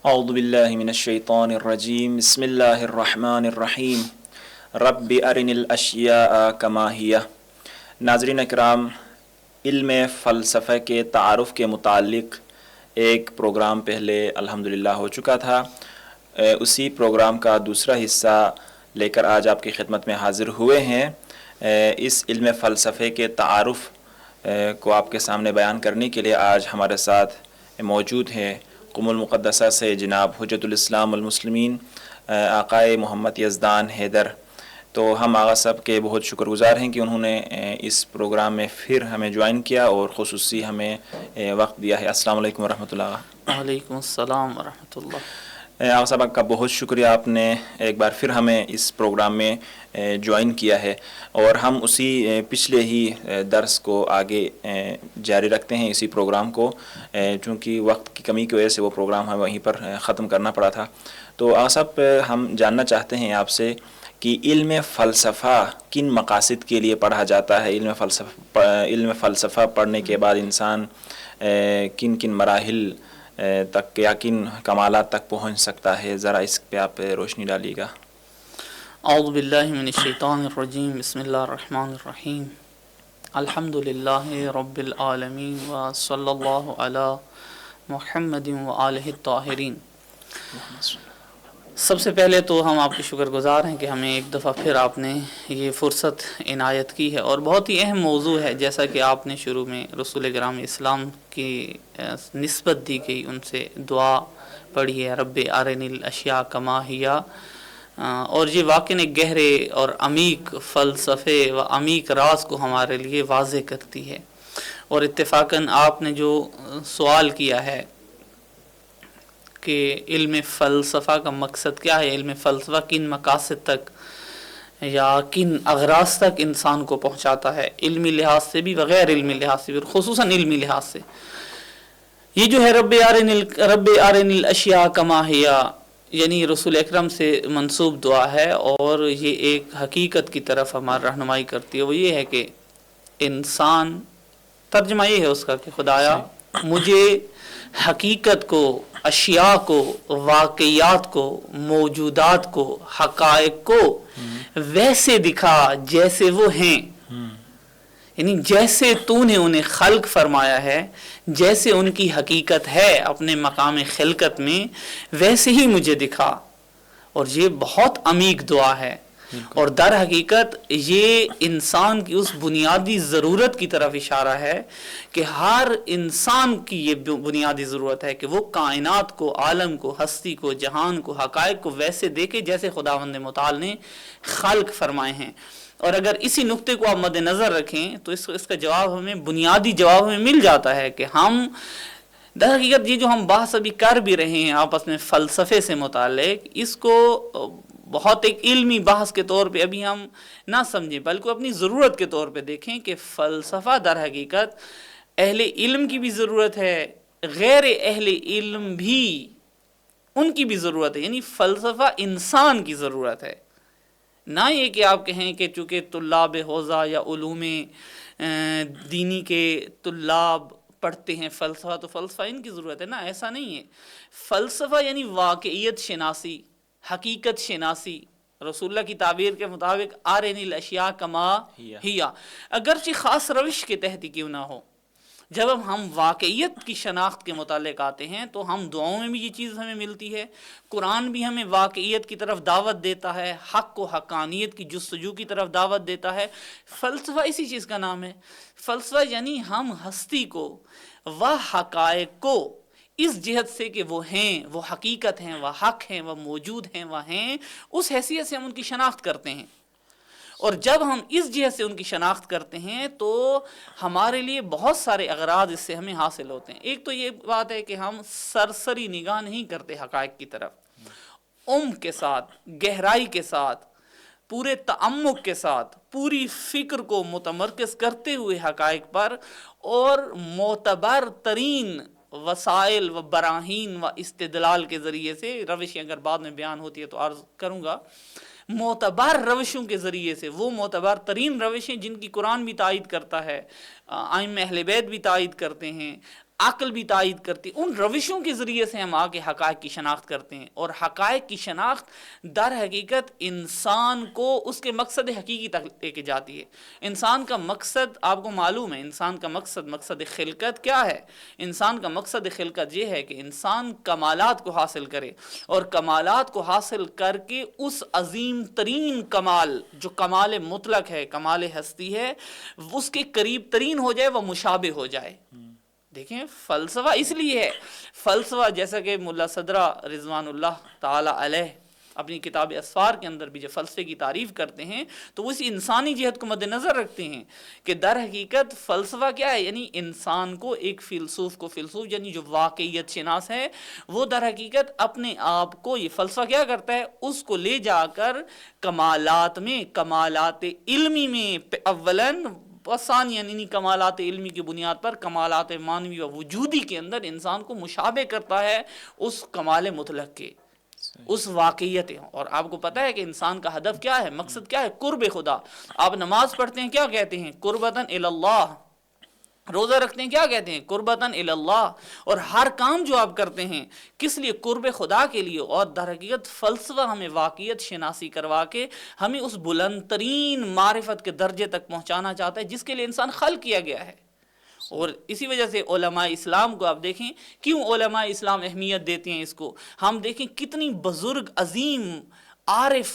اعوذ باللہ من الشیطان الرجیم بسم اللہ الرحمن الرحیم رب ارنی الاشیاء کما ہی۔ ناظرین اکرام، علم فلسفہ کے تعارف کے متعلق ایک پروگرام پہلے الحمدللہ ہو چکا تھا۔ اسی پروگرام کا دوسرا حصہ لے کر آج آپ کی خدمت میں حاضر ہوئے ہیں۔ اس علم فلسفے کے تعارف کو آپ کے سامنے بیان کرنے کے لیے آج ہمارے ساتھ موجود ہیں قم المقدسہ سے جناب حجت الاسلام والمسلمین آقائے محمد یزدان حیدر۔ تو ہم آغا صاحب کے بہت شکر گزار ہیں کہ انہوں نے اس پروگرام میں پھر ہمیں جوائن کیا اور خصوصی ہمیں وقت دیا ہے۔ السلام علیکم ورحمۃ اللہ۔ وعلیکم السلام ورحمۃ اللہ۔ آغا صاحب آپ کا بہت شکریہ، آپ نے ایک بار پھر ہمیں اس پروگرام میں جوائن کیا ہے، اور ہم اسی پچھلے ہی درس کو آگے جاری رکھتے ہیں اسی پروگرام کو، چونکہ وقت کی کمی کی وجہ سے وہ پروگرام ہمیں وہیں پر ختم کرنا پڑا تھا۔ تو آغا صاحب ہم جاننا چاہتے ہیں آپ سے کہ علم فلسفہ کن مقاصد کے لیے پڑھا جاتا ہے؟ علم فلسفہ پڑھنے کے بعد انسان کن کن مراحل تک یا کن کمالات تک پہنچ سکتا ہے؟ ذرا اس پہ آپ روشنی ڈالیے گا۔ اعوذ باللہ من الشیطان الرجیم، بسم اللہ الرحمن الرحیم، الحمد للہ رب العالمین وصلی اللہ علی محمد وآلہ الطاہرین۔ سب سے پہلے تو ہم آپ کے شکر گزار ہیں کہ ہمیں ایک دفعہ پھر آپ نے یہ فرصت عنایت کی ہے، اور بہت ہی اہم موضوع ہے، جیسا کہ آپ نے شروع میں رسول کرام اسلام کی نسبت دی گئی، ان سے دعا پڑھی ہے، رب ارنی الاشیاء کما ہی، اور یہ واقعی گہرے اور عمیق فلسفے و عمیق راز کو ہمارے لیے واضح کرتی ہے۔ اور اتفاقاً آپ نے جو سوال کیا ہے کہ علم فلسفہ کا مقصد کیا ہے، علم فلسفہ کن مقاصد تک یا کن اغراض تک انسان کو پہنچاتا ہے، علمی لحاظ سے بھی وغیر علمی لحاظ سے بھی، اور خصوصاً علمی لحاظ سے، یہ جو ہے رب ارنی الاشیاء کما ہی، یعنی رسول اکرم سے منسوب دعا ہے، اور یہ ایک حقیقت کی طرف ہماری رہنمائی کرتی ہے۔ وہ یہ ہے کہ انسان، ترجمہ یہ ہے اس کا کہ خدایا مجھے حقیقت کو، اشیاء کو، واقعیات کو، موجودات کو، حقائق کو ویسے دکھا جیسے وہ ہیں، یعنی جیسے تو نے انہیں خلق فرمایا ہے، جیسے ان کی حقیقت ہے اپنے مقام خلقت میں، ویسے ہی مجھے دکھا۔ اور یہ بہت عمیق دعا ہے، اور در حقیقت یہ انسان کی اس بنیادی ضرورت کی طرف اشارہ ہے کہ ہر انسان کی یہ بنیادی ضرورت ہے کہ وہ کائنات کو، عالم کو، ہستی کو، جہان کو، حقائق کو ویسے دیکھے جیسے خداوند متعال نے خلق فرمائے ہیں۔ اور اگر اسی نقطے کو آپ مد نظر رکھیں تو اس کا جواب ہمیں، بنیادی جواب ہمیں مل جاتا ہے کہ ہم در حقیقت یہ جو ہم بحث ابھی کر بھی رہے ہیں آپس میں فلسفے سے متعلق، اس کو بہت ایک علمی بحث کے طور پہ ابھی ہم نہ سمجھیں، بلکہ اپنی ضرورت کے طور پہ دیکھیں کہ فلسفہ در حقیقت اہل علم کی بھی ضرورت ہے، غیر اہل علم بھی ان کی بھی ضرورت ہے، یعنی فلسفہ انسان کی ضرورت ہے۔ نہ یہ کہ آپ کہیں کہ چونکہ طلاب حوزہ یا علوم دینی کے طلاب پڑھتے ہیں فلسفہ تو فلسفہ ان کی ضرورت ہے، نہ، ایسا نہیں ہے۔ فلسفہ یعنی واقعیت شناسی، حقیقت شناسی، رسول اللہ کی تعبیر کے مطابق ارنی الاشیاء کما ہی، اگرچہ خاص روش کے تحت ہی کیوں نہ ہو۔ جب ہم واقعیت کی شناخت کے متعلق آتے ہیں تو ہم دعاؤں میں بھی یہ چیز ہمیں ملتی ہے، قرآن بھی ہمیں واقعیت کی طرف دعوت دیتا ہے، حق و حقانیت کی جستجو کی طرف دعوت دیتا ہے۔ فلسفہ اسی چیز کا نام ہے۔ فلسفہ یعنی ہم ہستی کو و حقائق کو اس جہت سے کہ وہ ہیں، وہ حقیقت ہیں، وہ حق ہیں، وہ موجود ہیں، وہ ہیں، اس حیثیت سے ہم ان کی شناخت کرتے ہیں۔ اور جب ہم اس جہت سے ان کی شناخت کرتے ہیں تو ہمارے لیے بہت سارے اغراض اس سے ہمیں حاصل ہوتے ہیں۔ ایک تو یہ بات ہے کہ ہم سرسری نگاہ نہیں کرتے حقائق کی طرف، عمق کے ساتھ، گہرائی کے ساتھ، پورے تعمق کے ساتھ، پوری فکر کو متمرکز کرتے ہوئے حقائق پر، اور معتبر ترین وسائل و براہین و استدلال کے ذریعے سے، روشیں اگر بعد میں بیان ہوتی ہے تو عرض کروں گا، معتبر روشوں کے ذریعے سے، وہ معتبر ترین روشیں جن کی قرآن بھی تائید کرتا ہے، ائمہ اہل بیت بھی تائید کرتے ہیں، عقل بھی تائید کرتی ہے، ان روشوں کے ذریعے سے ہم آگے حقائق کی شناخت کرتے ہیں، اور حقائق کی شناخت در حقیقت انسان کو اس کے مقصد حقیقی تک لے کے جاتی ہے۔ انسان کا مقصد آپ کو معلوم ہے، انسان کا مقصد خلقت کیا ہے؟ انسان کا مقصد خلقت یہ ہے کہ انسان کمالات کو حاصل کرے، اور کمالات کو حاصل کر کے اس عظیم ترین کمال جو کمال مطلق ہے، کمال ہستی ہے، اس کے قریب ترین ہو جائے، وہ مشابہ ہو جائے۔ دیکھیں فلسفہ اس لیے ہے، فلسفہ جیسا کہ ملا صدرہ رضوان اللہ تعالی علیہ اپنی کتاب اسفار کے اندر بھی جو فلسفے کی تعریف کرتے ہیں تو وہ اسی انسانی جہت کو مد نظر رکھتے ہیں کہ در حقیقت فلسفہ کیا ہے، یعنی انسان کو ایک فیلسوف یعنی جو واقعیت شناس ہے، وہ در حقیقت اپنے آپ کو، یہ فلسفہ کیا کرتا ہے، اس کو لے جا کر کمالات میں، کمالات علمی میں اولاً ثانیاً، یعنی کمالات علمی کی بنیاد پر کمالات معنوی و وجودی کے اندر انسان کو مشابہ کرتا ہے اس کمال مطلق کے، اس واقعیت۔ اور آپ کو پتہ ہے کہ انسان کا ہدف کیا ہے، مقصد کیا ہے؟ قرب خدا۔ آپ نماز پڑھتے ہیں کیا کہتے ہیں؟ قربتاً الی اللہ۔ روزہ رکھتے ہیں کیا کہتے ہیں؟ قربتاً الی اللہ۔ اور ہر کام جو آپ کرتے ہیں کس لیے؟ قرب خدا کے لیے۔ اور در حقیقت فلسفہ ہمیں واقعیت شناسی کروا کے ہمیں اس بلند ترین معرفت کے درجے تک پہنچانا چاہتا ہے جس کے لیے انسان خلق کیا گیا ہے۔ اور اسی وجہ سے علماء اسلام کو آپ دیکھیں، کیوں علماء اسلام اہمیت دیتے ہیں اس کو، ہم دیکھیں کتنی بزرگ، عظیم، عارف،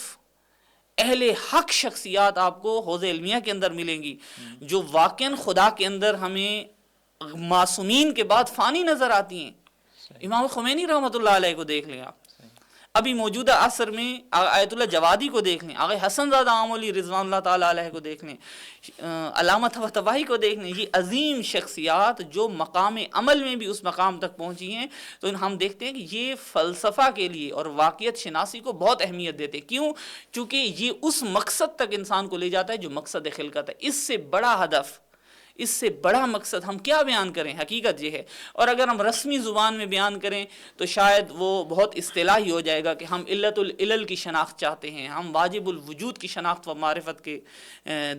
اہل حق شخصیات آپ کو حوض علمیہ کے اندر ملیں گی جو واقعاً خدا کے اندر ہمیں معصومین کے بعد فانی نظر آتی ہیں۔ امام خمینی رحمۃ اللہ علیہ کو دیکھ لیں آپ، ابھی موجودہ عصر میں آیت اللہ جوادی کو دیکھ لیں، آغا حسن زادہ عاملی رضوان اللہ تعالیٰ علیہ کو دیکھ لیں، علامہ طباطبائی کو دیکھ لیں، یہ عظیم شخصیات جو مقام عمل میں بھی اس مقام تک پہنچی ہیں، تو ہم دیکھتے ہیں کہ یہ فلسفہ کے لیے اور واقعیت شناسی کو بہت اہمیت دیتے ہیں۔ کیوں؟ چونکہ یہ اس مقصد تک انسان کو لے جاتا ہے جو مقصد خلقت ہے۔ اس سے بڑا ہدف، اس سے بڑا مقصد ہم کیا بیان کریں؟ حقیقت یہ ہے۔ اور اگر ہم رسمی زبان میں بیان کریں تو شاید وہ بہت اصطلاحی ہو جائے گا کہ ہم علت العلل کی شناخت چاہتے ہیں، ہم واجب الوجود کی شناخت و معرفت کے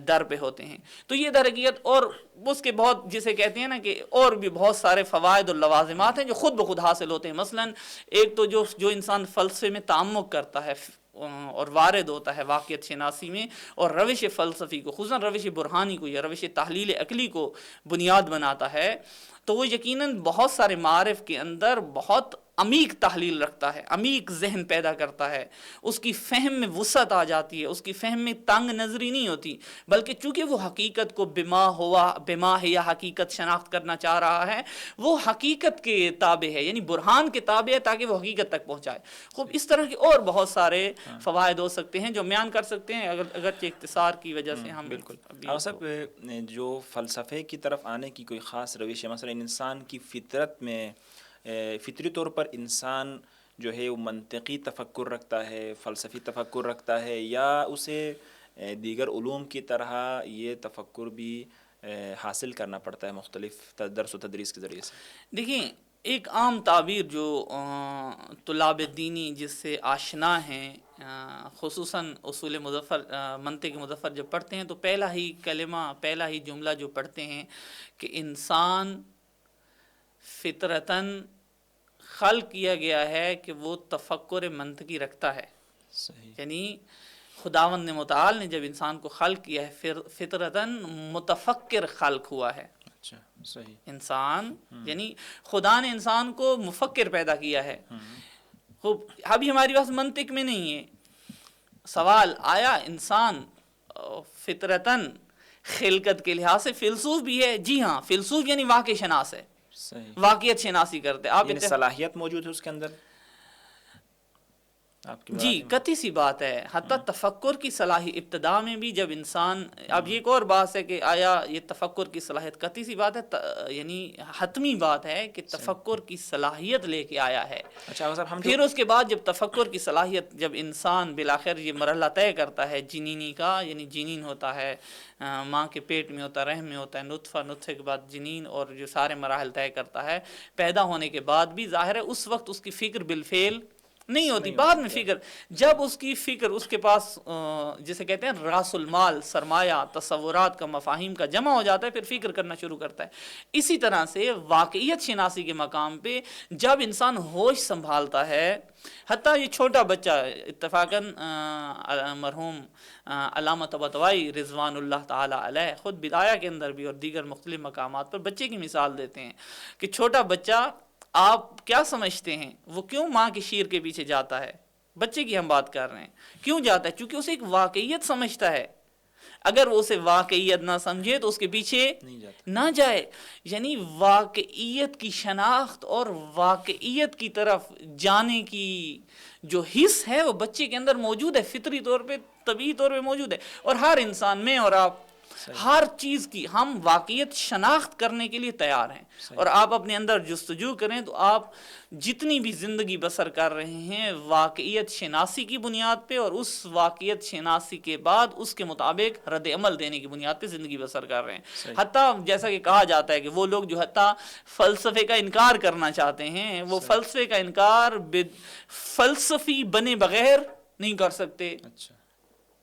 در پہ ہوتے ہیں۔ تو یہ در حقیقت، اور اس کے بہت، جسے کہتے ہیں نا کہ اور بھی بہت سارے فوائد اور لوازمات ہیں جو خود بخود حاصل ہوتے ہیں۔ مثلا ایک تو جو انسان فلسفے میں تعمق کرتا ہے اور وارد ہوتا ہے واقعیت شناسی میں، اور روش فلسفی کو، خصوصاً روش برہانی کو یا روش تحلیل عقلی کو بنیاد بناتا ہے، تو وہ یقیناً بہت سارے معارف کے اندر بہت عمیق تحلیل رکھتا ہے، عمیق ذہن پیدا کرتا ہے، اس کی فہم میں وسعت آ جاتی ہے، اس کی فہم میں تنگ نظری نہیں ہوتی، بلکہ چونکہ وہ حقیقت کو بما ہے یا حقیقت شناخت کرنا چاہ رہا ہے، وہ حقیقت کے تابع ہے، یعنی برہان کے تابع ہے تاکہ وہ حقیقت تک پہنچائے۔ خوب اس طرح کے اور بہت سارے فوائد ہو سکتے ہیں جو بیان کر سکتے ہیں، اگرچہ اختصار کی وجہ سے ہم بالکل صاحب جو فلسفے کی طرف آنے کی کوئی خاص روش ہے، مثلا انسان کی فطرت میں فطری طور پر انسان جو ہے وہ منطقی تفکر رکھتا ہے، فلسفی تفکر رکھتا ہے، یا اسے دیگر علوم کی طرح یہ تفکر بھی حاصل کرنا پڑتا ہے مختلف درس و تدریس کے ذریعے سے؟ دیکھیں، ایک عام تعبیر جو طلاب دینی جس سے آشنا ہیں، خصوصاً اصول مظفر، منطق مظفر جب پڑھتے ہیں تو پہلا ہی کلمہ، پہلا ہی جملہ جو پڑھتے ہیں کہ انسان فطرتاً خلق کیا گیا ہے کہ وہ تفکر منطقی رکھتا ہے۔ صحیح۔ یعنی خداوند متعال نے جب انسان کو خلق کیا ہے فطرتاً متفکر خلق ہوا ہے۔ اچھا، صحیح۔ انسان یعنی خدا نے انسان کو مفکر پیدا کیا ہے۔ خوب، ابھی ہماری بات منطق میں نہیں ہے۔ سوال آیا انسان فطرتاً خلقت کے لحاظ سے فیلسوف بھی ہے؟ جی ہاں، فیلسوف یعنی واقع شناس ہے، صحیح، واقعیت شناسی کرتے۔ آپ یعنی صلاحیت موجود ہے اس کے اندر؟ جی، قطعی سی بات ہے۔ حتیٰ تفکر کی صلاحیت ابتدا میں بھی جب انسان، اب یہ ایک اور بات ہے کہ آیا یہ تفکر کی صلاحیت، قطعی سی بات ہے، یعنی حتمی بات ہے کہ تفکر کی صلاحیت لے کے آیا ہے۔ پھر اس کے بعد جب تفکر کی صلاحیت، جب انسان بالآخر یہ مرحلہ طے کرتا ہے جنینی کا، یعنی جنین ہوتا ہے، ماں کے پیٹ میں ہوتا ہے، رحم میں ہوتا ہے نطفہ، نطفے کے بعد جنین، اور جو سارے مراحل طے کرتا ہے، پیدا ہونے کے بعد بھی ظاہر ہے اس وقت اس کی فکر بالفعل نہیں ہوتی، بعد میں فکر، جب اس کی فکر اس کے پاس جسے کہتے ہیں راس المال، سرمایہ، تصورات کا، مفاہیم کا جمع ہو جاتا ہے، پھر فکر کرنا شروع کرتا ہے۔ اسی طرح سے واقعیت شناسی کے مقام پہ جب انسان ہوش سنبھالتا ہے، حتیٰ یہ چھوٹا بچہ، اتفاقاً مرحوم علامہ طباطبائی رضوان اللہ تعالی علیہ خود بدایہ کے اندر بھی اور دیگر مختلف مقامات پر بچے کی مثال دیتے ہیں کہ چھوٹا بچہ، آپ کیا سمجھتے ہیں وہ کیوں ماں کی شیر کے پیچھے جاتا ہے؟ بچے کی ہم بات کر رہے ہیں، کیوں جاتا ہے؟ چونکہ اسے ایک واقعیت سمجھتا ہے، اگر وہ اسے واقعیت نہ سمجھے تو اس کے پیچھے نہ جائے۔ یعنی واقعیت کی شناخت اور واقعیت کی طرف جانے کی جو حص ہے وہ بچے کے اندر موجود ہے، فطری طور پہ، طبیعی طور پہ موجود ہے۔ اور ہر انسان میں اور آپ ہر چیز کی ہم واقعیت شناخت کرنے کے لیے تیار ہیں، اور آپ اپنے اندر جستجو کریں تو آپ جتنی بھی زندگی بسر کر رہے ہیں واقعیت شناسی کی بنیاد پہ، اور اس واقعیت شناسی کے بعد اس کے مطابق رد عمل دینے کی بنیاد پہ زندگی بسر کر رہے ہیں۔ حتیٰ جیسا کہ کہا جاتا ہے کہ وہ لوگ جو حتیٰ فلسفے کا انکار کرنا چاہتے ہیں، وہ فلسفے کا انکار فلسفی بنے بغیر نہیں کر سکتے۔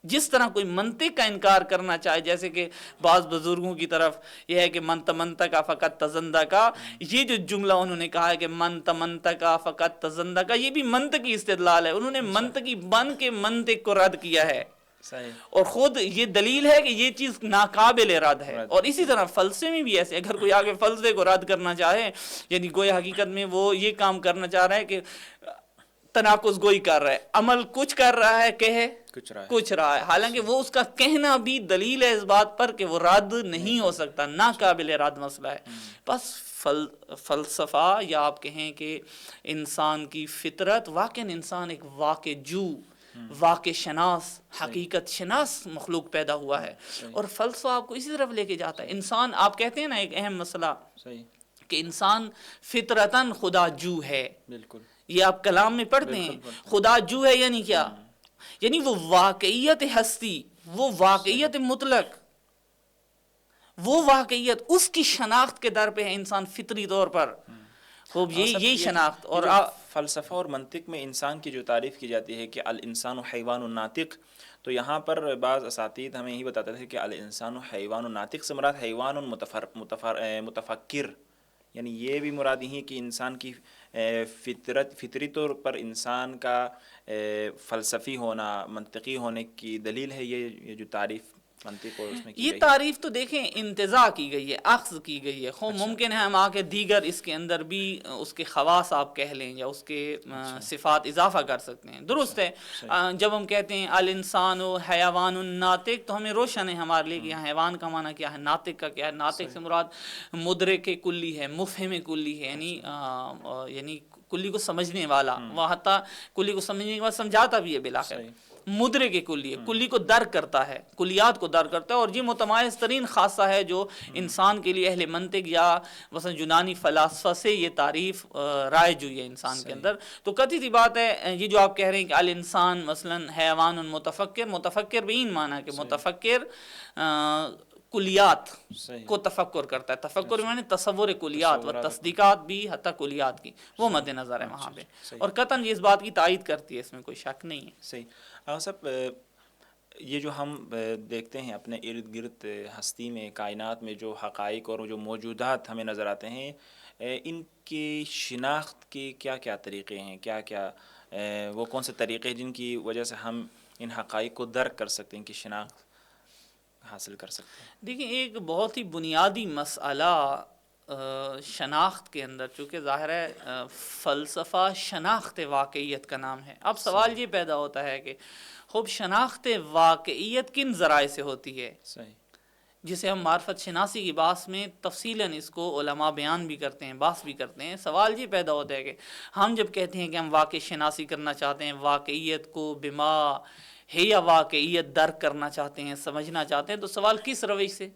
جس طرح کوئی منطق کا انکار کرنا چاہے، جیسے کہ بعض بزرگوں کی طرف یہ ہے کہ من تمنطق کا فقط تزندہ کا، یہ جو جملہ انہوں نے کہا ہے کہ من تمنطق کا فقط تزندہ کا، یہ بھی منطقی استدلال ہے، انہوں نے منطقی بن کے منطق کو رد کیا ہے، اور خود یہ دلیل ہے کہ یہ چیز ناقابل رد ہے۔ اور اسی طرح فلسفے میں بھی ایسے، اگر کوئی آگے فلسفے کو رد کرنا چاہے، یعنی گویا حقیقت میں وہ یہ کام کرنا چاہ رہا ہے کہ تناقض گوئی کر رہا ہے، عمل کچھ کر رہا ہے، کہے کچھ رہا ہے، حالانکہ وہ اس کا کہنا بھی دلیل ہے اس بات پر کہ وہ رد نہیں ہو سکتا، ناقابل رد مسئلہ ہے۔ بس فلسفہ، یا آپ کہیں کہ انسان کی فطرت، واقعاً انسان ایک واقع جو، واقع شناس، حقیقت شناس مخلوق پیدا ہوا ہے، اور فلسفہ آپ کو اسی طرف لے کے جاتا ہے۔ انسان، آپ کہتے ہیں نا ایک اہم مسئلہ کہ انسان فطرتاً خدا جو ہے، بالکل یہ آپ کلام میں پڑھتے ہیں، خدا جو ہے یعنی کیا؟ یعنی وہ واقعیت ہستی، وہ واقعیت مطلق، وہ واقعیت اس کی شناخت کے در پہ ہے انسان فطری طور پر، خوب یہی شناخت۔ اور فلسفہ اور منطق میں انسان کی جو تعریف کی جاتی ہے کہ الانسان حیوان ناطق، تو یہاں پر بعض اساتید ہمیں یہی بتاتے تھے کہ الانسان حیوان ناطق سے مراد حیوان متفکر، یعنی یہ بھی مراد ہی کہ انسان کی فطری طور پر انسان کا فلسفی ہونا، منطقی ہونے کی دلیل ہے یہ جو تعریف منطق اور اس میں کی یہ گئی تعریف تو دیکھیں انتزاع کی گئی ہے، اخذ کی گئی ہے، ممکن ہے ہم آگے دیگر اس کے اندر بھی اس کے خواص آپ کہہ لیں یا اس کے صفات اضافہ کر سکتے ہیں، درست ہے۔ جب ہم کہتے ہیں الانسان حیوان ناطق تو ہمیں روشن ہے ہمارے لیے کہ یہاں حیوان کا معنی کیا ہے، ناطق کا کیا ہے۔ ناطق سے مراد مدرک کلی ہے، مفہم کلی ہے، یعنی کلی کو سمجھنے والا، وہ حتیٰ کلی کو سمجھنے کے بعد سمجھاتا بھی ہے بالآخر، مدرک کلی ہے، کلی کو درک کرتا ہے، کلیات کو درک کرتا ہے، اور یہ متمایز ترین خاصہ ہے جو انسان کے لیے اہل منطق یا مثلا یونانی فلاسفہ سے یہ تعریف رائج ہوئی ہے انسان کے اندر۔ تو قطعی سی بات ہے یہ جو آپ کہہ رہے ہیں کہ الانسان مثلا حیوان متفکر، متفکر بھی این معنی کہ متفکر کلیات کو تفکر کرتا ہے، تفکر معنی تصور کلیات و تصدیقات بھی حتی کلیات کی، وہ مد نظر ہے وہاں پہ، اور قطعاً یہ اس بات کی تائید کرتی ہے، اس میں کوئی شک نہیں ہے۔ صحیح۔ صاحب یہ جو ہم دیکھتے ہیں اپنے ارد گرد ہستی میں، کائنات میں جو حقائق اور جو موجودات ہمیں نظر آتے ہیں، ان کی شناخت کے کیا کیا طریقے ہیں، کیا کیا وہ کون سے طریقے ہیں جن کی وجہ سے ہم ان حقائق کو درک کر سکتے ہیں، ان کی شناخت حاصل کر سکتے ہیں؟ دیکھیں ایک بہت ہی بنیادی مسئلہ شناخت کے اندر، چونکہ ظاہر ہے فلسفہ شناخت واقعیت کا نام ہے، اب سوال یہ پیدا ہوتا ہے کہ خوب شناخت واقعیت کن ذرائع سے ہوتی ہے؟ جسے ہم معرفت شناسی کی بحث میں تفصیلاً اس کو علماء بیان بھی کرتے ہیں، بحث بھی کرتے ہیں۔ سوال یہ پیدا ہوتا ہے کہ ہم جب کہتے ہیں کہ ہم واقع شناسی کرنا چاہتے ہیں، واقعیت کو بما ہے یا واقعیت درک کرنا چاہتے ہیں، سمجھنا چاہتے ہیں، تو سوال کس روش سے،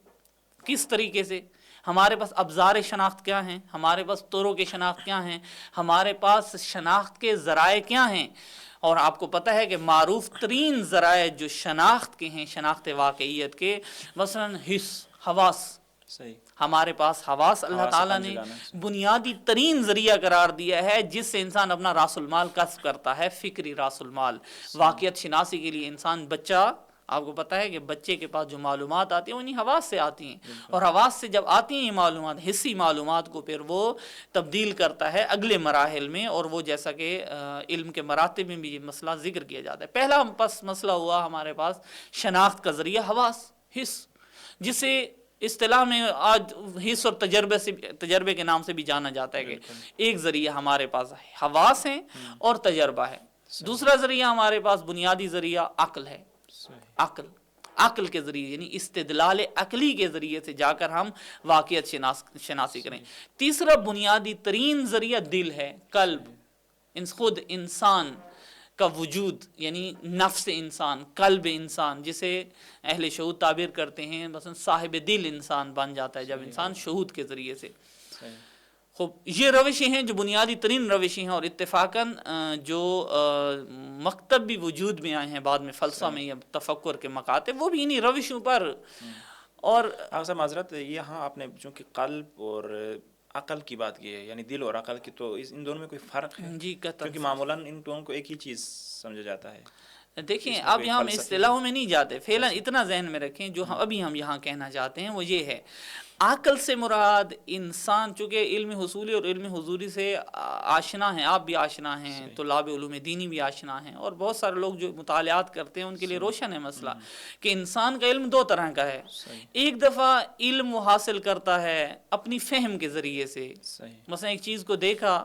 کس طریقے سے؟ ہمارے پاس ابزار شناخت کیا ہیں، ہمارے پاس طرق شناخت کیا ہیں، ہمارے پاس شناخت کے ذرائع کیا ہیں؟ اور آپ کو پتہ ہے کہ معروف ترین ذرائع جو شناخت کے ہیں، شناخت واقعیت کے، مثلا حس، حواس، صحیح. ہمارے پاس حواس اللہ حواس تعالیٰ عقل نے جلانا. بنیادی ترین ذریعہ قرار دیا ہے جس سے انسان اپنا راس المال کسب کرتا ہے، فکری راس المال. واقعیت شناسی کے لیے انسان بچہ، آپ کو پتہ ہے کہ بچے کے پاس جو معلومات آتی ہیں انہیں حواس سے آتی ہیں، اور حواس سے جب آتی ہیں یہ معلومات، حسی معلومات کو پھر وہ تبدیل کرتا ہے اگلے مراحل میں، اور وہ جیسا کہ علم کے مراتب میں بھی یہ مسئلہ ذکر کیا جاتا ہے. پہلا پس مسئلہ ہوا ہمارے پاس شناخت کا ذریعہ حواس، حس، جسے اصطلاح میں آج حس اور تجربے کے نام سے بھی جانا جاتا ہے کہ ایک ذریعہ ہمارے پاس حواس ہیں اور تجربہ ہے. دوسرا ذریعہ ہمارے پاس بنیادی ذریعہ عقل ہے. عقل کے ذریعے یعنی استدلال عقلی کے ذریعے سے جا کر ہم واقعیت شناسی کریں. تیسرا بنیادی ترین ذریعہ دل ہے، قلب، خود انسان کا وجود، یعنی نفس انسان، قلب انسان، جسے اہل شہود تعبیر کرتے ہیں مثلا صاحب دل انسان بن جاتا ہے جب انسان شہود کے ذریعے سے. خوب، یہ روشیں ہیں جو بنیادی ترین روشیں ہیں، اور اتفاقاً جو مکتب بھی وجود میں آئے ہیں بعد میں فلسفہ میں یا تفکر کے مکاتب، وہ بھی انہی روشوں پر. اور آپ معذرت، یہاں آپ نے چونکہ قلب اور عقل کی بات کی ہے، یعنی دل اور عقل کی، تو ان دونوں میں کوئی فرق ہے؟ جی قطعاً، کیونکہ معمولاً ان دونوں کو ایک ہی چیز سمجھا جاتا ہے. دیکھیں اب یہاں ہم اصطلاحوں میں نہیں جاتے، فعلاً اتنا ذہن میں رکھیں جو ابھی ہم یہاں کہنا چاہتے ہیں وہ یہ ہے، عقل سے مراد انسان، چونکہ علم حصولی اور علم حضوری سے آشنا ہیں، آپ بھی آشنا ہیں، طلاب علوم دینی بھی آشنا ہیں، اور بہت سارے لوگ جو مطالعات کرتے ہیں ان کے لیے روشن ہے مسئلہ کہ انسان کا علم دو طرح کا ہے. ایک دفعہ علم وہ حاصل کرتا ہے اپنی فہم کے ذریعے سے، مثلا ایک چیز کو دیکھا،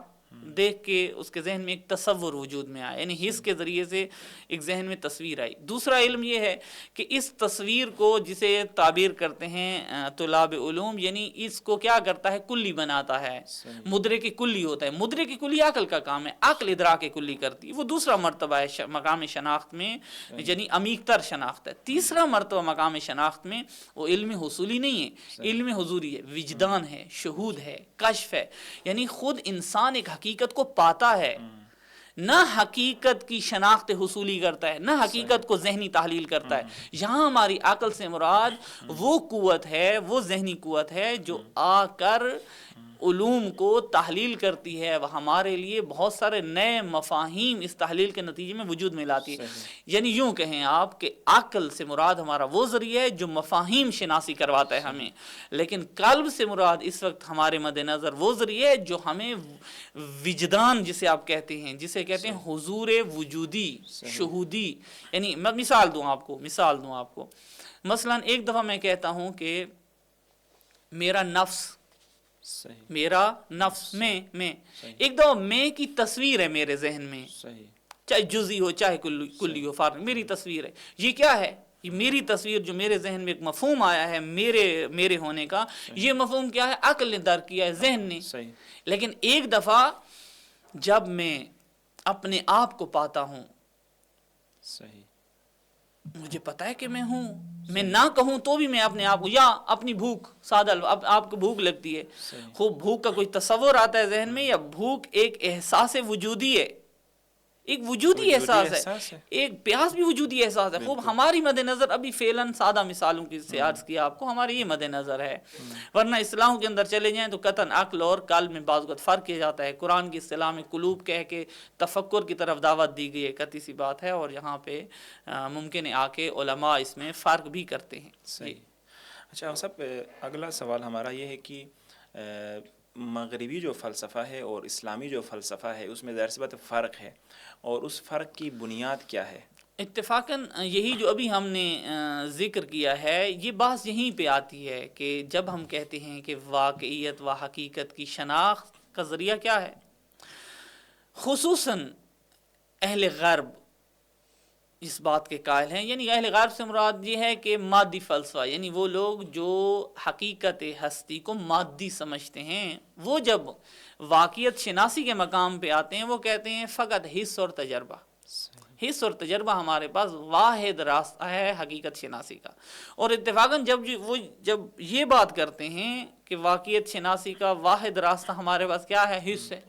دیکھ کے اس کے ذہن میں ایک تصور وجود میں آیا، یعنی حس کے ذریعے سے ایک ذہن میں تصویر آئی. دوسرا علم یہ ہے کہ اس تصویر کو، جسے تعبیر کرتے ہیں طلاب علوم، یعنی اس کو کیا کرتا ہے، کلی بناتا ہے، مدرک کلی ہوتا ہے. مدرک کلی عقل کا کام ہے، عقل ادراک کلی کرتی ہے، وہ دوسرا مرتبہ ہے مقام شناخت میں، یعنی عمیق تر شناخت ہے. تیسرا مرتبہ مقام شناخت میں وہ علم حصولی نہیں ہے، علم حضوری ہے، وجدان ہے، شہود ہے، کشف ہے، یعنی خود انسان ایک حقیقت کو پاتا ہے، نہ حقیقت کی شناخت حصولی کرتا ہے، نہ حقیقت کو ذہنی تحلیل کرتا ہے. یہاں ہماری عقل سے مراد وہ قوت ہے، وہ ذہنی قوت ہے جو آ کر علوم کو تحلیل کرتی ہے، وہ ہمارے لیے بہت سارے نئے مفاہیم اس تحلیل کے نتیجے میں وجود میں لاتی ہے. یعنی یوں کہیں آپ کہ عقل سے مراد ہمارا وہ ذریعہ ہے جو مفاہیم شناسی کرواتا ہے ہمیں، لیکن قلب سے مراد اس وقت ہمارے مد نظر وہ ذریعہ ہے جو ہمیں وجدان، جسے آپ کہتے ہیں، جسے کہتے ہیں حضور وجودی، شہودی. یعنی میں مثال دوں آپ کو، مثلا ایک دفعہ میں کہتا ہوں کہ میرا نفس، میں ایک دفعہ میں کی تصویر ہے میرے ذہن میں، چاہے جزئی ہو چاہے کلی ہو، فارغ، میری تصویر ہے. یہ کیا ہے؟ یہ میری تصویر جو میرے ذہن میں ایک مفہوم آیا ہے میرے ہونے کا، یہ مفہوم کیا ہے؟ عقل نے درک کیا ہے، ذہن نے. لیکن ایک دفعہ جب میں اپنے آپ کو پاتا ہوں، مجھے پتا ہے کہ میں ہوں، میں نہ کہوں تو بھی میں اپنے آپ کو، یا اپنی بھوک، سادہ آپ کو بھوک لگتی ہے، خوب بھوک کا کوئی تصور آتا ہے ذہن میں، یا بھوک ایک احساس وجودی ہے، ایک وجودی احساس ہے، ایک پیاس بھی وجودی احساس ہے. خوب ہماری مد نظر ابھی فعلاً سادہ مثالوں کی سے عرض کیا آپ کو، ہماری یہ مد نظر ہے، ورنہ اصطلاحوں کے اندر چلے جائیں تو قطعاً عقل اور قلب میں بعض وقت فرق کیا جاتا ہے. قرآن کی اصطلاح میں قلوب کہہ کے تفکر کی طرف دعوت دی گئی ہے، قطعی سی بات ہے، اور یہاں پہ ممکن ہے آ کے علماء اس میں فرق بھی کرتے ہیں. صحیح. اچھا صاحب، اگلا سوال ہمارا یہ ہے کہ مغربی جو فلسفہ ہے اور اسلامی جو فلسفہ ہے اس میں ظاہر سی بات فرق ہے، اور اس فرق کی بنیاد کیا ہے؟ اتفاقاً یہی جو ابھی ہم نے ذکر کیا ہے، یہ بحث یہیں پہ آتی ہے کہ جب ہم کہتے ہیں کہ واقعیت و حقیقت کی شناخت کا ذریعہ کیا ہے، خصوصاً اہل غرب اس بات کے قائل ہیں، یعنی اہل غرب سے مراد یہ ہے کہ مادی فلسفہ، یعنی وہ لوگ جو حقیقت ہستی کو مادی سمجھتے ہیں، وہ جب واقعیت شناسی کے مقام پہ آتے ہیں وہ کہتے ہیں فقط حس اور تجربہ. حس اور تجربہ ہمارے پاس واحد راستہ ہے حقیقت شناسی کا. اور اتفاقاً جب یہ بات کرتے ہیں کہ واقعیت شناسی کا واحد راستہ ہمارے پاس کیا ہے، حس ہے.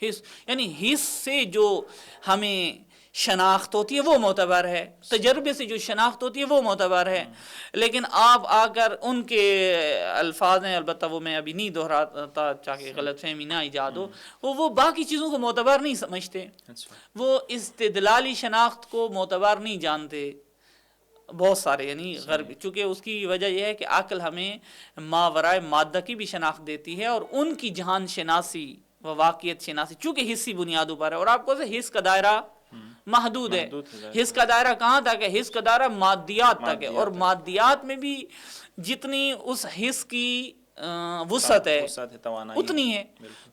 حس یعنی حس سے جو ہمیں شناخت ہوتی ہے وہ معتبر ہے، تجربے سے جو شناخت ہوتی ہے وہ معتبر ہے، لیکن آپ آ کر ان کے الفاظ ہیں، البتہ وہ میں ابھی نہیں دہراتا تاکہ غلط فہمی نہ ایجاد ہو، وہ باقی چیزوں کو معتبر نہیں سمجھتے، وہ استدلالی شناخت کو معتبر نہیں جانتے بہت سارے، یعنی غربی، چونکہ اس کی وجہ یہ ہے کہ عقل ہمیں ماورائے مادہ کی بھی شناخت دیتی ہے، اور ان کی جہان شناسی و واقعیت شناسی چونکہ حصی بنیادوں پر ہے، اور آپ کو حص کا دائرہ محدود ہے، حص کا دائرہ کہاں تک ہے؟ حص کا دائرہ مادیات تک ہے، اور مادیات میں بھی جتنی اس حص کی وسعت ہے اتنی ہے،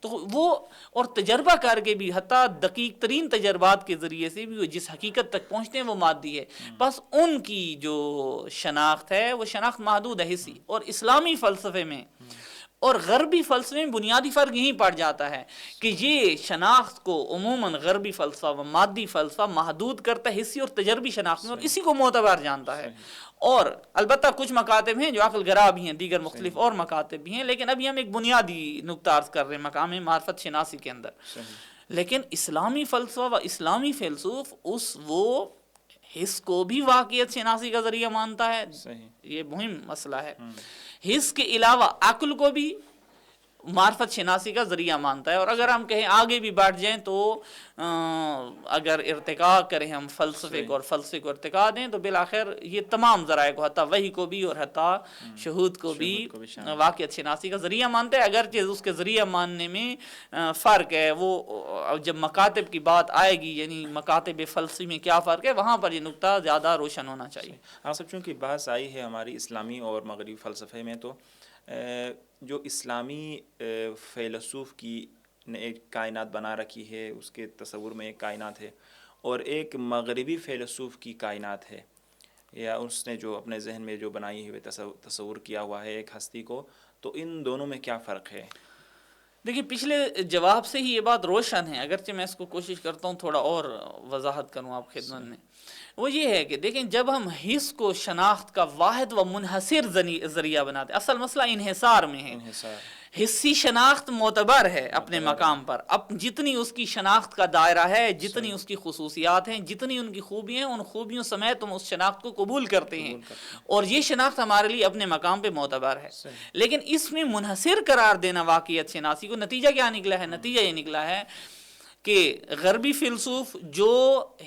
تو وہ اور تجربہ کر کے بھی حتیٰ دقیق ترین تجربات کے ذریعے سے بھی وہ جس حقیقت تک پہنچتے ہیں وہ مادی ہے، بس ان کی جو شناخت ہے وہ شناخت محدود ہے حصی، اور اسلامی فلسفے میں اور غربی فلسفے میں بنیادی فرق یہیں پڑ جاتا ہے کہ یہ شناخت کو عموماً غربی فلسفہ و مادی فلسفہ محدود کرتا ہے حصی اور تجربی شناخت میں، اور اسی کو معتبر جانتا ہے، اور البتہ کچھ مکاتب ہیں جو عقل گرا بھی ہیں، دیگر مختلف اور مکاتب بھی ہیں، لیکن ابھی ہم ایک بنیادی نقطہ عرض کر رہے ہیں مقام معرفت شناسی کے اندر، لیکن اسلامی فلسفہ و اسلامی فیلسوف وہ حص کو بھی واقعیت شناسی کا ذریعہ مانتا ہے، یہ مہم مسئلہ ہے، حص کے علاوہ عقل کو بھی معرفت شناسی کا ذریعہ مانتا ہے، اور اگر ہم کہیں آگے بھی بڑھ جائیں تو اگر ارتقاء کریں ہم فلسفے کو اور فلسفے کو ارتقاء دیں تو بالآخر یہ تمام ذرائع کو حتیٰ وحی کو بھی اور حتیٰ شہود کو بھی واقعیت شناسی کا ذریعہ مانتا ہے، اگرچہ اس کے ذریعہ ماننے میں فرق ہے، وہ جب مکاتب کی بات آئے گی یعنی مکاتب فلسفی میں کیا فرق ہے وہاں پر یہ نقطہ زیادہ روشن ہونا چاہیے۔ آپ سب چونکہ بحث آئی ہے ہماری اسلامی اور مغربی فلسفے میں، تو جو اسلامی فیلسوف کی نے ایک کائنات بنا رکھی ہے، اس کے تصور میں ایک کائنات ہے، اور ایک مغربی فیلسوف کی کائنات ہے، یا اس نے جو اپنے ذہن میں جو بنائی ہوئی تصور کیا ہوا ہے ایک ہستی کو، تو ان دونوں میں کیا فرق ہے؟ دیکھیے پچھلے جواب سے ہی یہ بات روشن ہے، اگرچہ میں اس کو کوشش کرتا ہوں تھوڑا اور وضاحت کروں آپ خدمت میں، وہ یہ ہے کہ دیکھیں جب ہم حص کو شناخت کا واحد و منحصر ذریعہ بناتے، اصل مسئلہ انحصار میں ہے، حصی شناخت معتبر ہے اپنے مقام پر، اب جتنی اس کی شناخت کا دائرہ ہے، جتنی اس کی خصوصیات ہیں، جتنی ان کی خوبیاں ہیں، ان خوبیوں سمیت ہم اس شناخت کو قبول کرتے ہیں، اور یہ شناخت ہمارے لیے اپنے مقام پہ معتبر ہے، لیکن اس میں منحصر قرار دینا واقعیت شناسی کو، نتیجہ کیا نکلا ہے؟ نتیجہ یہ نکلا ہے کہ غربی فیلسوف جو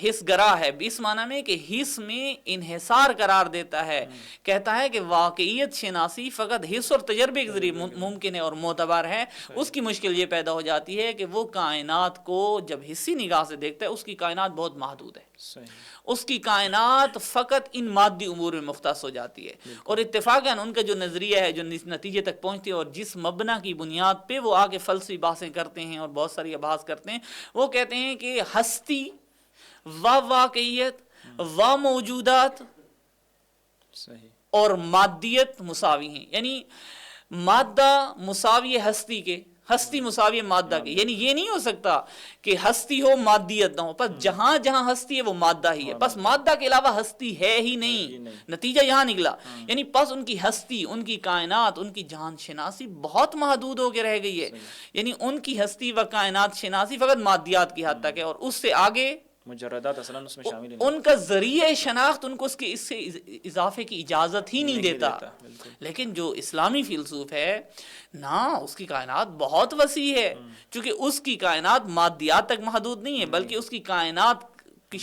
حص گرا ہے اس معنی میں کہ حص میں انحصار قرار دیتا ہے، کہتا ہے کہ واقعیت شناسی فقط حص اور تجربے کے ذریعے ممکن ہے اور معتبر ہے، اس کی مشکل یہ پیدا ہو جاتی ہے کہ وہ کائنات کو جب حصی نگاہ سے دیکھتا ہے اس کی کائنات بہت محدود ہے، اس کی کائنات فقط ان مادی امور میں مختص ہو جاتی ہے، اور اتفاقاً ان کا جو نظریہ ہے جو نتیجے تک پہنچتے ہیں اور جس مبنا کی بنیاد پہ وہ آگے فلسفی بحثیں کرتے ہیں اور بہت ساری ابحاث کرتے ہیں، وہ کہتے ہیں کہ ہستی و واقعیت و موجودات اور مادیت مساوی ہیں، یعنی مادہ مساوی ہستی کے، ہستی مساوی مادہ کے، یعنی یہ نہیں ہو سکتا کہ ہستی ہو مادیت نہ ہو، بس جہاں جہاں ہستی ہے وہ مادہ ہی ہے، بس مادہ کے علاوہ ہستی ہے ہی نہیں، نتیجہ یہاں نکلا، یعنی پس ان کی ہستی، ان کی کائنات، ان کی جہان شناسی بہت محدود ہو کے رہ گئی ہے، یعنی ان کی ہستی و کائنات شناسی فقط مادیات کی حد تک ہے، اور اس سے آگے مجردات اصلا اس میں شامل ہیں، ان کا ذریعہ شناخت ان کو اس سے اضافے کی اجازت ہی نہیں دیتا، لیکن جو اسلامی فیلسوف ہے نا اس کی کائنات بہت وسیع ہے، چونکہ اس کی کائنات مادیات تک محدود نہیں ہے بلکہ اس کی کائنات کی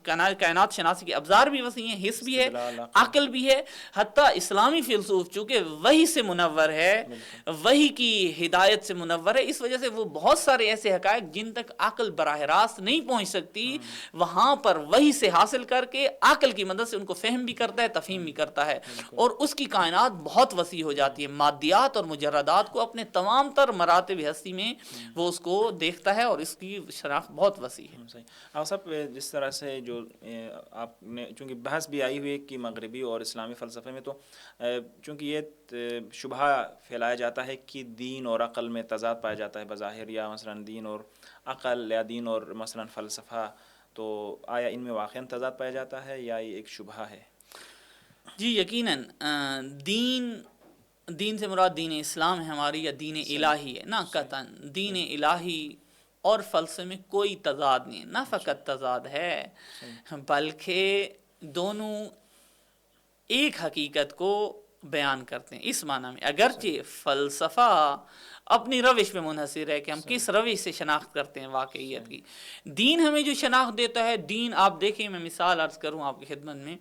کائنات شناسی کے ابزار بھی وسیع ہیں، حص بھی ہے، عقل بھی ہے، حتیٰ اسلامی فیلسوف چونکہ وحی سے منور ہے، وحی کی ہدایت سے منور ہے، اس وجہ سے وہ بہت سارے ایسے حقائق جن تک عقل براہ راست نہیں پہنچ سکتی وہاں پر وحی سے حاصل کر کے عقل کی مدد سے ان کو فہم بھی کرتا ہے، تفہیم بھی کرتا ہے، اور اس کی کائنات بہت وسیع ہو جاتی ہے، مادیات اور مجردات کو اپنے تمام تر مراتب ہستی میں وہ اس کو دیکھتا ہے، اور اس کی شناخت بہت وسیع ہے۔ آپ سب جس طرح سے جو آپ نے چونکہ بحث بھی آئی ہوئی ہے کہ مغربی اور اسلامی فلسفے میں، تو چونکہ یہ شبہ پھیلایا جاتا ہے کہ دین اور عقل میں تضاد پایا جاتا ہے بظاہر، یا مثلا دین اور عقل یا دین اور مثلا فلسفہ، تو آیا ان میں واقعاً تضاد پایا جاتا ہے یا یہ ایک شبہ ہے؟ جی یقیناً دین سے مراد دین اسلام ہے ہماری، یا دین الہی ہے نا، قطعاً دین الہی اور فلسفے میں کوئی تضاد نہیں ہے، نہ فقط تضاد ہے بلکہ دونوں ایک حقیقت کو بیان کرتے ہیں اس معنی میں۔ اگرچہ فلسفہ اپنی روش پہ منحصر ہے کہ ہم کس روش سے شناخت کرتے ہیں واقعیت کی، دین ہمیں جو شناخت دیتا ہے، دین آپ دیکھیں، میں مثال عرض کروں آپ کی خدمت میں،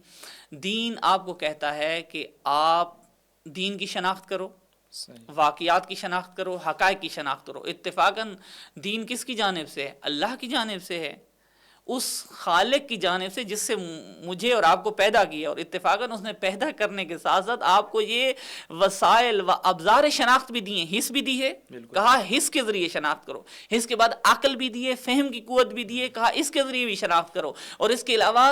دین آپ کو کہتا ہے کہ آپ دین کی شناخت کرو، واقعات کی شناخت کرو، حقائق کی شناخت کرو۔ اتفاقاً دین کس کی جانب سے ہے؟ اللہ کی جانب سے ہے، اس خالق کی جانب سے جس سے مجھے اور آپ کو پیدا کیا، اور اتفاقاً اس نے پیدا کرنے کے ساتھ ساتھ آپ کو یہ وسائل و ابزار شناخت بھی دی ہیں، حس بھی دی ہے، کہا حس کے ذریعے شناخت کرو، حس کے بعد عقل بھی دی ہے، فہم کی قوت بھی دی ہے، کہا اس کے ذریعے بھی شناخت کرو، اور اس کے علاوہ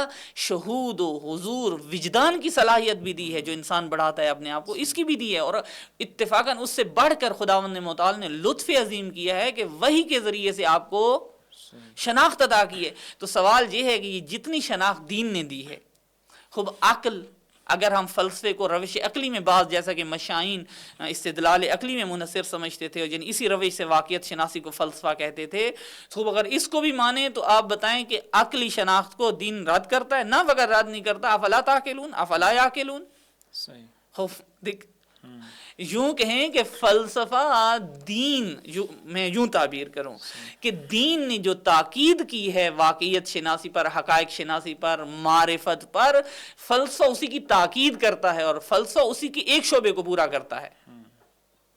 شہود و حضور وجدان کی صلاحیت بھی دی ہے جو انسان بڑھاتا ہے اپنے آپ کو، اس کی بھی دی ہے، اور اتفاقاً اس سے بڑھ کر خداوند متعال نے لطف عظیم کیا ہے کہ وحی کے ذریعے سے آپ کو شناخت عطا کی ہے۔ تو سوال یہ ہے کہ یہ جتنی شناخت دین نے دی ہے، خوب عقل، اگر ہم فلسفے کو روش عقلی میں بعض جیسا کہ مشائین استدلال عقلی میں منحصر سمجھتے تھے، اور جن اسی روش سے واقعیت شناسی کو فلسفہ کہتے تھے، خوب اگر اس کو بھی مانیں تو آپ بتائیں کہ عقلی شناخت کو دین رد کرتا ہے؟ نہ، بغیر رد نہیں کرتا۔ افلا تعقلون، افلا یعقلون۔ خوب دیکھ، یوں کہیں کہ فلسفہ دین، میں یوں تعبیر کروں کہ دین نے جو تاکید کی ہے واقعیت شناسی پر، حقائق شناسی پر، معرفت پر، فلسفہ اسی کی تاکید کرتا ہے، اور فلسفہ اسی کی ایک شعبے کو پورا کرتا ہے۔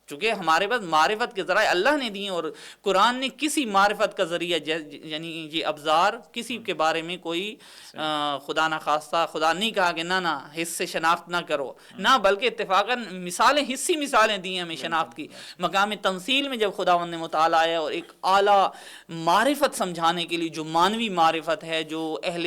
چونکہ ہمارے پاس معرفت کے ذرائع اللہ نے دیے، اور قرآن نے کسی معرفت کا ذریعہ یعنی یہ ابزار کسی کے بارے میں کوئی خدا نہ خواستہ خدا نہیں کہا کہ نہ حس سے شناخت نہ کرو، نہ، بلکہ اتفاقاً مثالیں، حصی مثالیں دی ہیں ہمیں شناخت کی۔ مقام تمثیل میں جب خداوند متعال آیا اور ایک اعلیٰ معرفت سمجھانے کے لیے، جو مانوی معرفت ہے، جو اہل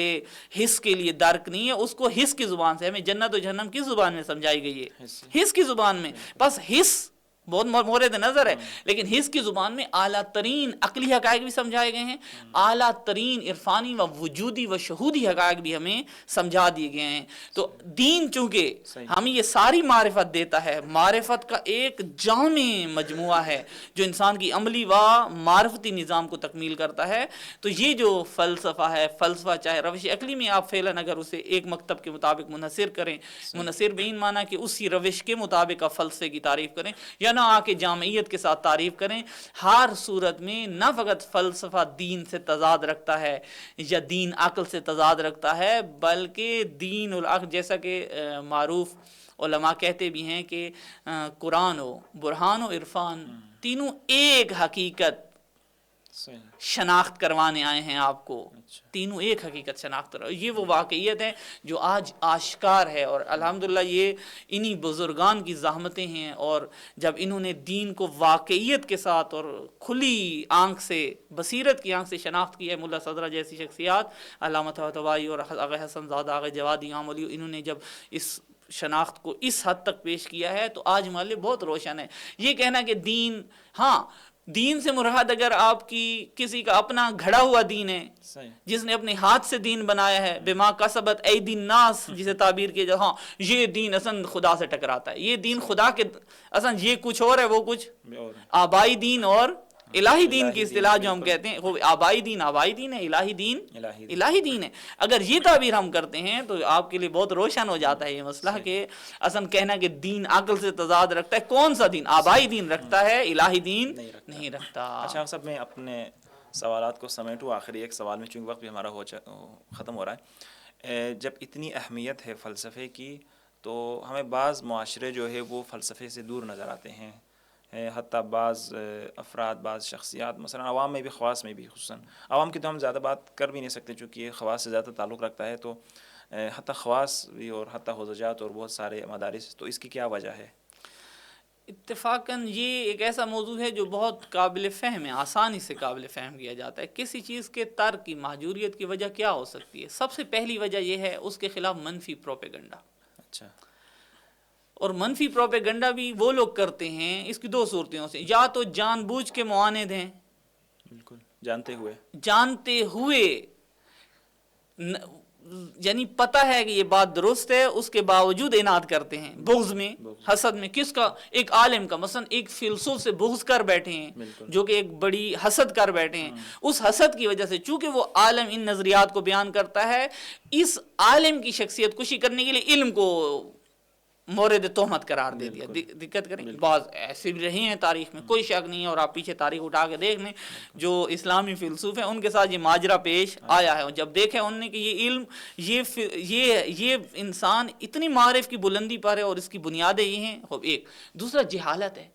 حس کے لیے درک نہیں ہے، اس کو حس کی زبان سے، ہمیں جنت و جہنم کس زبان میں سمجھائی گئی ہے؟ حس کی زبان میں۔ بس حس بہت مورد نظر ہے، لیکن حس کی زبان میں اعلیٰ ترین عقلی حقائق بھی سمجھائے گئے ہیں، اعلیٰ ترین عرفانی و وجودی و شہودی حقائق بھی ہمیں سمجھا دیے گئے ہیں۔ تو دین چونکہ ہمیں یہ ساری معرفت دیتا ہے، معرفت کا ایک جامع مجموعہ ہے جو انسان کی عملی و معرفتی نظام کو تکمیل کرتا ہے، تو یہ جو فلسفہ ہے، فلسفہ چاہے روش عقلی میں آپ فعلاً اگر اسے ایک مکتب کے مطابق منحصر کریں، منحصر بین معنی کہ اسی روش کے مطابق آپ فلسفے کی تعریف کریں، یا نہ آ کے جامعیت کے ساتھ تعریف کریں، ہر صورت میں نہ فقط فلسفہ دین سے تضاد رکھتا ہے یا دین عقل سے تضاد رکھتا ہے، بلکہ دین العقل، جیسا کہ معروف علماء کہتے بھی ہیں کہ قرآن و برہان و عرفان تینوں ایک حقیقت شناخت کروانے آئے ہیں آپ کو، تینوں ایک حقیقت شناخت کرو۔ یہ وہ واقعیت ہے جو آج آشکار ہے، اور الحمدللہ یہ انہی بزرگان کی زحمتیں ہیں، اور جب انہوں نے دین کو واقعیت کے ساتھ اور کھلی آنکھ سے، بصیرت کی آنکھ سے شناخت کی ہے، ملا صدرہ جیسی شخصیات، علامہ طباطبائی اور آغا حسن زادہ، آغا جوادی، امام علی، انہوں نے جب اس شناخت کو اس حد تک پیش کیا ہے تو آج ہمارے لیے بہت روشن ہے۔ یہ کہنا کہ دین، ہاں، دین سے مراد اگر آپ کی کسی کا اپنا گھڑا ہوا دین ہے، جس نے اپنے ہاتھ سے دین بنایا ہے، بما کسبت ایدی الناس، جسے تعبیر کیا جائے، ہاں یہ دین اصلا خدا سے ٹکراتا ہے، یہ دین خدا کے، اصلا یہ کچھ اور ہے، وہ کچھ آبائی دین اور الہی دین کی اصطلاح جو ہم کہتے ہیں، وہ آبائی دین ہے، الہی دین الہی دین ہے۔ اگر یہ تعبیر ہم کرتے ہیں تو آپ کے لیے بہت روشن ہو جاتا ہے یہ مسئلہ کہ اصلا کہنا کہ دین عقل سے تضاد رکھتا ہے، کون سا دین؟ آبائی دین رکھتا ہے، الہی دین نہیں رکھتا۔ اچھا صاحب، میں اپنے سوالات کو سمیٹوں آخری ایک سوال میں، چونکہ وقت بھی ہمارا ختم ہو رہا ہے۔ جب اتنی اہمیت ہے فلسفے کی، تو ہمیں بعض معاشرے جو ہے وہ فلسفے سے دور نظر آتے ہیں، حتیٰ بعض افراد، بعض شخصیات، مثلا عوام میں بھی، خواص میں بھی، خصوصاً عوام کی تو ہم زیادہ بات کر بھی نہیں سکتے چونکہ یہ خواص سے زیادہ تعلق رکھتا ہے، تو حتیٰ خواص بھی اور حتیٰ حججات اور بہت سارے مدارس، تو اس کی کیا وجہ ہے؟ اتفاقاً یہ ایک ایسا موضوع ہے جو بہت قابل فہم ہے، آسانی سے قابل فہم کیا جاتا ہے۔ کسی چیز کے ترک کی، محجوریت کی وجہ کیا ہو سکتی ہے؟ سب سے پہلی وجہ یہ ہے اس کے خلاف منفی پروپیگنڈا۔ اچھا، اور منفی پروپیگنڈا بھی وہ لوگ کرتے ہیں، اس کی دو صورتوں سے، یا تو جان بوجھ کے معاند ہیں، بالکل جانتے ہوئے یعنی پتہ ہے کہ یہ بات درست ہے، اس کے باوجود اناد کرتے ہیں، بغض میں، حسد میں. کس کا؟ ایک عالم کا. مثلا ایک فیلسوف سے بغض کر بیٹھے ہیں، جو کہ ایک بڑی حسد کر بیٹھے ہیں. اس حسد کی وجہ سے چونکہ وہ عالم ان نظریات کو بیان کرتا ہے، اس عالم کی شخصیت کشی کرنے کے لیے علم کو مورد تہمت قرار دے دیا. دقت کریں. بعض ایسے بھی رہے ہیں تاریخ میں، کوئی شک نہیں ہے، اور آپ پیچھے تاریخ اٹھا کے دیکھ لیں، جو اسلامی فیلسوف ہیں ان کے ساتھ یہ ماجرا پیش آیا ہے. جب دیکھے انہوں نے کہ یہ علم، یہ انسان اتنی معارف کی بلندی پر ہے اور اس کی بنیادیں یہ ہیں. ایک دوسرا جہالت ہے.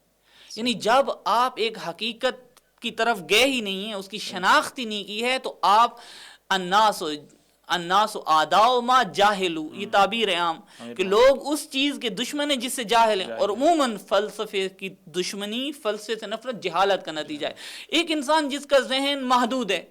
یعنی جب آپ ایک حقیقت کی طرف گئے ہی نہیں ہیں، اس کی شناخت ہی نہیں کی ہے، تو آپ الناس اعداء ما جاہلو، یہ تعبیر ہے عام کہ لوگ اس چیز کے دشمن ہیں جس سے جاہل ہیں. اور عموماً فلسفے کی دشمنی، فلسفے سے نفرت جہالت کا نتیجہ ہے. ایک انسان جس کا ذہن محدود ہے،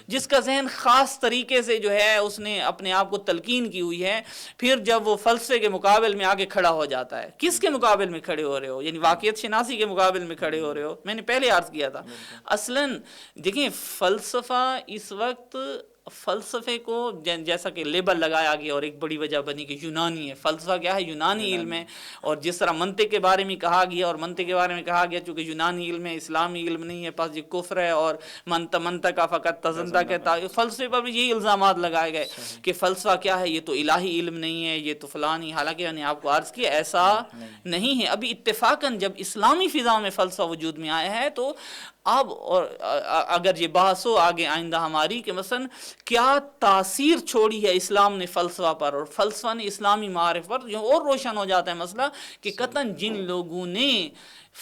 جس کا ذہن خاص طریقے سے جو ہے اس نے اپنے آپ کو تلقین کی ہوئی ہے، پھر جب وہ فلسفے کے مقابل میں آگے کھڑا ہو جاتا ہے. کس کے مقابل میں کھڑے ہو رہے ہو؟ یعنی واقعیت شناسی کے مقابل میں کھڑے ہو رہے ہو. میں نے پہلے عرض کیا تھا، اصلاً دیکھیں فلسفہ اس وقت، فلسفے کو جیسا کہ لیبل لگایا گیا اور ایک بڑی وجہ بنی کہ یونانی ہے. فلسفہ کیا ہے؟ یونانی علم ہے. اور جس طرح منطق کے بارے میں کہا گیا، اور منطق کے بارے میں کہا گیا چونکہ یونانی علم ہے، اسلامی علم نہیں ہے، پس یہ کفر ہے، اور منطق کا فقط تزندہ کہتا ہے. فلسفے پر بھی یہی الزامات لگائے گئے کہ فلسفہ کیا ہے؟ یہ تو الہی علم نہیں ہے، یہ تو فلانی. حالانکہ میں نے آپ کو عرض کیا ایسا نہیں ہے. ابھی اتفاقاً جب اسلامی فضا میں فلسفہ وجود میں آیا ہے، تو اب اور اگر یہ بحث ہو آگے آئندہ ہماری کہ مثلا کیا تاثیر چھوڑی ہے اسلام نے فلسفہ پر اور فلسفہ نے اسلامی معارف پر، جو اور روشن ہو جاتا ہے مسئلہ کہ قطعاً جن لوگوں نے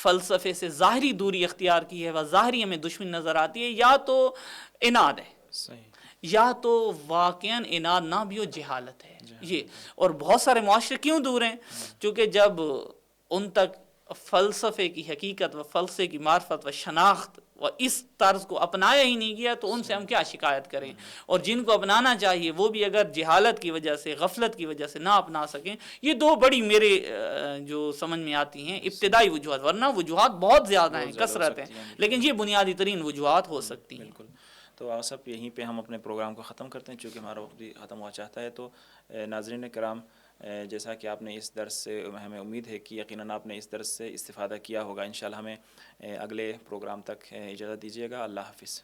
فلسفے سے ظاہری دوری اختیار کی ہے، وہ ظاہری ہمیں دشمن نظر آتی ہے، یا تو اناد ہے، یا تو واقعاً اناد نہ بھی ہو، جہالت ہے یہ. اور بہت سارے معاشرے کیوں دور ہیں؟ چونکہ جب ان تک فلسفے کی حقیقت و فلسفے کی معرفت و شناخت و اس طرز کو اپنایا ہی نہیں گیا، تو ان سے ہم کیا شکایت کریں؟ اور جن کو اپنانا چاہیے وہ بھی اگر جہالت کی وجہ سے، غفلت کی وجہ سے نہ اپنا سکیں. یہ دو بڑی میرے جو سمجھ میں آتی ہیں ابتدائی وجوہات، ورنہ وجوہات بہت زیادہ ہیں، کثرت ہیں، لیکن یہ بنیادی ترین وجوہات ہو سکتی ہیں. بالکل. تو آپ سب یہیں پہ ہم اپنے پروگرام کو ختم کرتے ہیں، چونکہ ہمارا وقت بھی ختم ہوا چاہتا ہے. تو ناظرین کرام، جیسا کہ آپ نے اس درس سے، ہمیں امید ہے کہ یقیناً آپ نے اس درس سے استفادہ کیا ہوگا. انشاءاللہ ہمیں اگلے پروگرام تک اجازت دیجیے گا. اللہ حافظ.